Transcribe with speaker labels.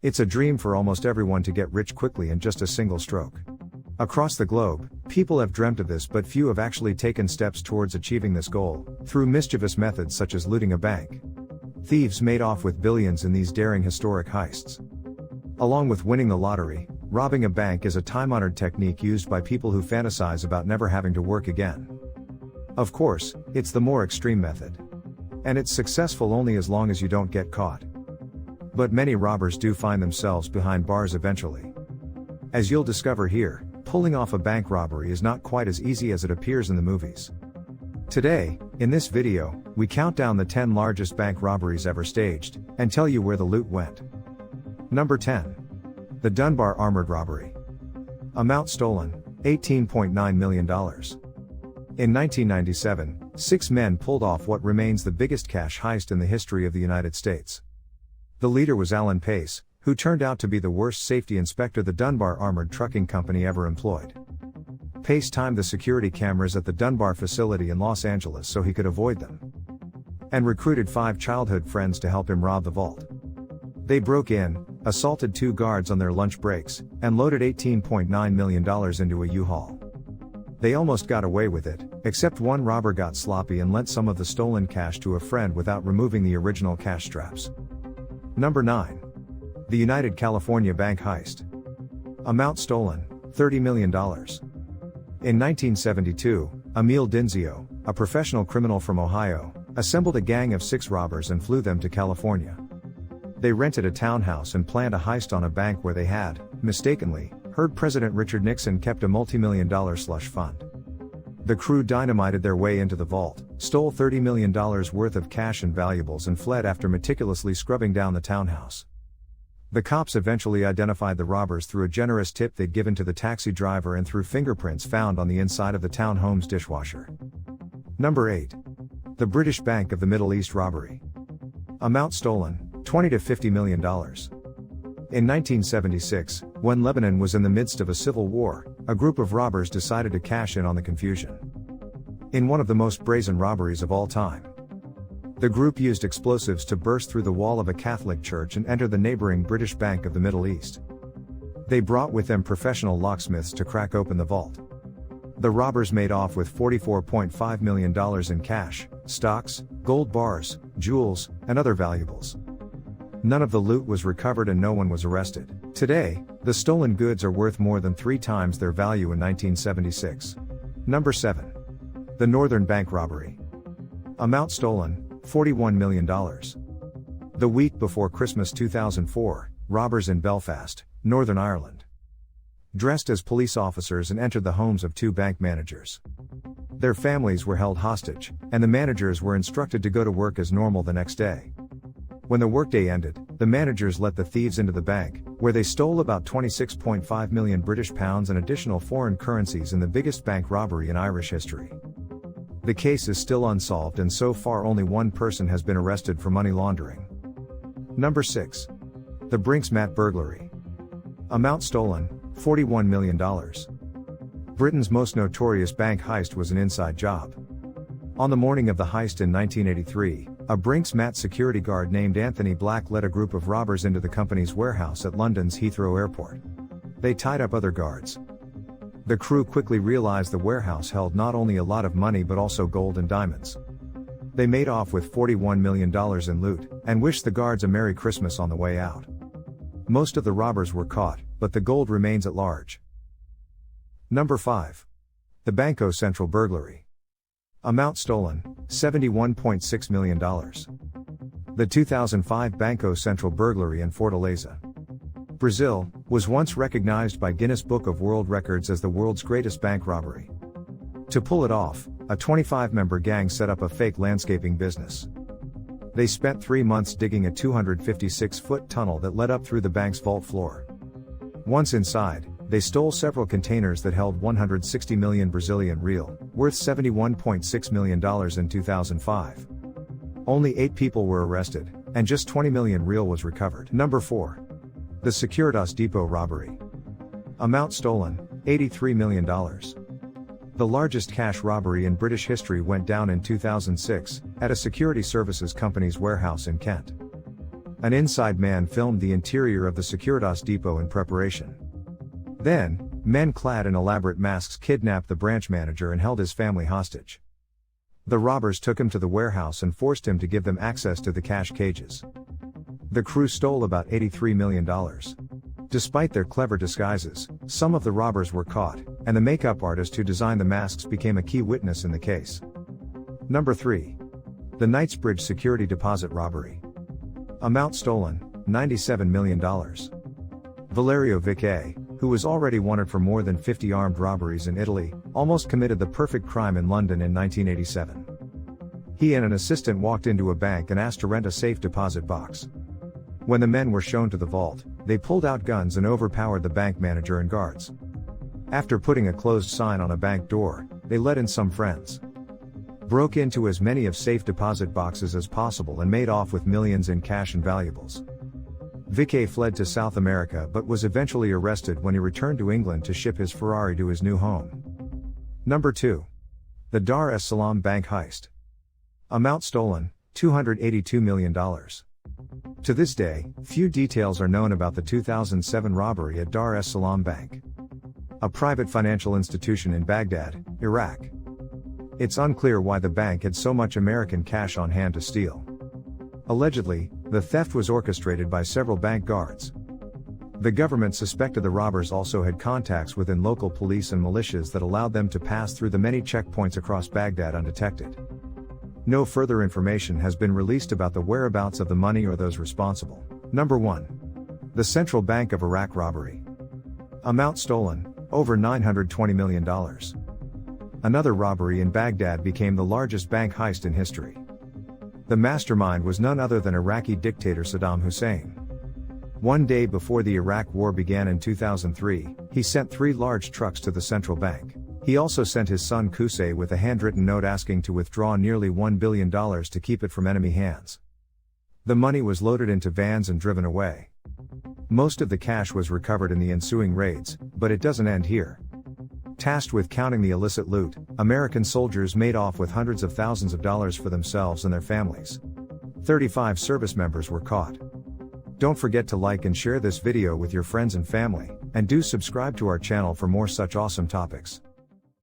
Speaker 1: It's a dream for almost everyone to get rich quickly in just a single stroke. Across the globe, people have dreamt of this, but few have actually taken steps towards achieving this goal, through mischievous methods such as looting a bank. Thieves made off with billions in these daring historic heists. Along with winning the lottery, robbing a bank is a time-honored technique used by people who fantasize about never having to work again. Of course, it's the more extreme method. And it's successful only as long as you don't get caught. But many robbers do find themselves behind bars eventually. As you'll discover here, pulling off a bank robbery is not quite as easy as it appears in the movies. Today, in this video, we count down the 10 largest bank robberies ever staged, and tell you where the loot went. Number 10. The Dunbar Armored Robbery. Amount stolen, $18.9 million. In 1997, 6 men pulled off what remains the biggest cash heist in the history of the United States. The leader was Alan Pace, who turned out to be the worst safety inspector the Dunbar Armored Trucking Company ever employed. Pace timed the security cameras at the Dunbar facility in Los Angeles so he could avoid them, and recruited 5 childhood friends to help him rob the vault. They broke in, assaulted 2 guards on their lunch breaks, and loaded $18.9 million into a U-Haul. They almost got away with it, except one robber got sloppy and lent some of the stolen cash to a friend without removing the original cash straps. Number 9. The United California Bank Heist. Amount stolen, $30 million. In 1972, Emil Dinzio, a professional criminal from Ohio, assembled a gang of 6 robbers and flew them to California. They rented a townhouse and planned a heist on a bank where they had, mistakenly, heard President Richard Nixon kept a multi-million-dollar slush fund. The crew dynamited their way into the vault, stole $30 million worth of cash and valuables and fled after meticulously scrubbing down the townhouse. The cops eventually identified the robbers through a generous tip they'd given to the taxi driver and through fingerprints found on the inside of the townhome's dishwasher. Number 8. The British Bank of the Middle East Robbery. Amount stolen, $20 to $50 million. In 1976, when Lebanon was in the midst of a civil war, a group of robbers decided to cash in on the confusion. In one of the most brazen robberies of all time, the group used explosives to burst through the wall of a Catholic church and enter the neighboring British Bank of the Middle East. They brought with them professional locksmiths to crack open the vault. The robbers made off with $44.5 million in cash, stocks, gold bars, jewels, and other valuables. None of the loot was recovered and no one was arrested. Today, the stolen goods are worth more than 3 times their value in 1976. Number 7. The Northern Bank Robbery. Amount stolen, $41 million. The week before Christmas 2004, robbers in Belfast, Northern Ireland, dressed as police officers and entered the homes of 2 bank managers. Their families were held hostage, and the managers were instructed to go to work as normal the next day. When the workday ended, the managers let the thieves into the bank, where they stole about 26.5 million British pounds and additional foreign currencies in the biggest bank robbery in Irish history. The case is still unsolved and so far only one person has been arrested for money laundering. Number 6. The Brink's-Mat Burglary. Amount stolen, $41 million. Britain's most notorious bank heist was an inside job. On the morning of the heist in 1983, a Brink's-Mat security guard named Anthony Black led a group of robbers into the company's warehouse at London's Heathrow Airport. They tied up other guards. The crew quickly realized the warehouse held not only a lot of money but also gold and diamonds. They made off with $41 million in loot, and wished the guards a Merry Christmas on the way out. Most of the robbers were caught, but the gold remains at large. Number 5. The Banco Central Burglary. Amount stolen, $71.6 million. The 2005 Banco Central burglary in Fortaleza, Brazil, was once recognized by Guinness Book of World Records as the world's greatest bank robbery. To pull it off, a 25-member gang set up a fake landscaping business. They spent 3 months digging a 256-foot tunnel that led up through the bank's vault floor. Once inside, they stole several containers that held 160 million Brazilian real, worth $71.6 million in 2005. Only 8 people were arrested, and just 20 million real was recovered. Number 4. The Securitas Depot Robbery. Amount stolen, $83 million. The largest cash robbery in British history went down in 2006, at a security services company's warehouse in Kent. An inside man filmed the interior of the Securitas depot in preparation. Then, men clad in elaborate masks kidnapped the branch manager and held his family hostage. The robbers took him to the warehouse and forced him to give them access to the cash cages. The crew stole about $83 million. Despite their clever disguises, some of the robbers were caught, and the makeup artist who designed the masks became a key witness in the case. Number 3. The Knightsbridge Security Deposit Robbery. Amount stolen, $97 million. Valerio Vique, who was already wanted for more than 50 armed robberies in Italy, almost committed the perfect crime in London in 1987. He and an assistant walked into a bank and asked to rent a safe deposit box. When the men were shown to the vault, they pulled out guns and overpowered the bank manager and guards. After putting a closed sign on a bank door, they let in some friends, broke into as many of safe deposit boxes as possible and made off with millions in cash and valuables. Vique fled to South America but was eventually arrested when he returned to England to ship his Ferrari to his new home. Number 2. The Dar es Salaam Bank Heist. Amount stolen, $282 million. To this day, few details are known about the 2007 robbery at Dar es Salaam Bank, a private financial institution in Baghdad, Iraq. It's unclear why the bank had so much American cash on hand to steal. Allegedly, the theft was orchestrated by several bank guards. The government suspected the robbers also had contacts within local police and militias that allowed them to pass through the many checkpoints across Baghdad undetected. No further information has been released about the whereabouts of the money or those responsible. Number 1. The Central Bank of Iraq Robbery. Amount stolen, over $920 million. Another robbery in Baghdad became the largest bank heist in history. The mastermind was none other than Iraqi dictator Saddam Hussein. One day before the Iraq War began in 2003, he sent 3 large trucks to the central bank. He also sent his son Qusay with a handwritten note asking to withdraw nearly $1 billion to keep it from enemy hands. The money was loaded into vans and driven away. Most of the cash was recovered in the ensuing raids, but it doesn't end here. Tasked with counting the illicit loot, American soldiers made off with hundreds of thousands of dollars for themselves and their families. 35 service members were caught. Don't forget to like and share this video with your friends and family, and do subscribe to our channel for more such awesome topics.